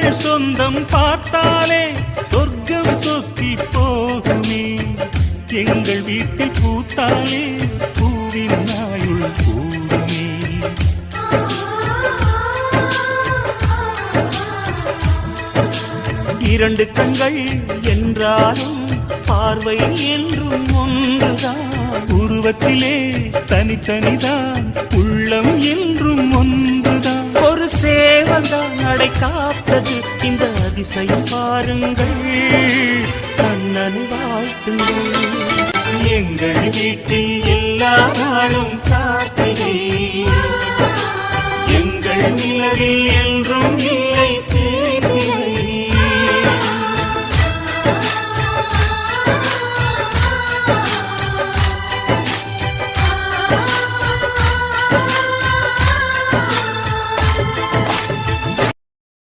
தமிழ் சொந்தம் பார்த்தாலே சொர்க்கம் சொத்தி போகுமே. எங்கள் வீட்டில் பூத்தாலே பூவின் நாயுள் கூடுமே. இரண்டு கண்கள் என்றாலும் பார்வை என்றும் ஒன்றுதான். உருவத்திலே தனித்தனிதான், உள்ளம் என்றும் ஒன்றுதான். ஒரு சேவல்தான் நடை காத்தது, இந்த அதிசயம் பாருங்கள், கண்ணனை வாழ்த்துங்கள். எங்கள் வீட்டில் எல்லா நாளும் காத்திரை, எங்கள் நிலவில் என்றும்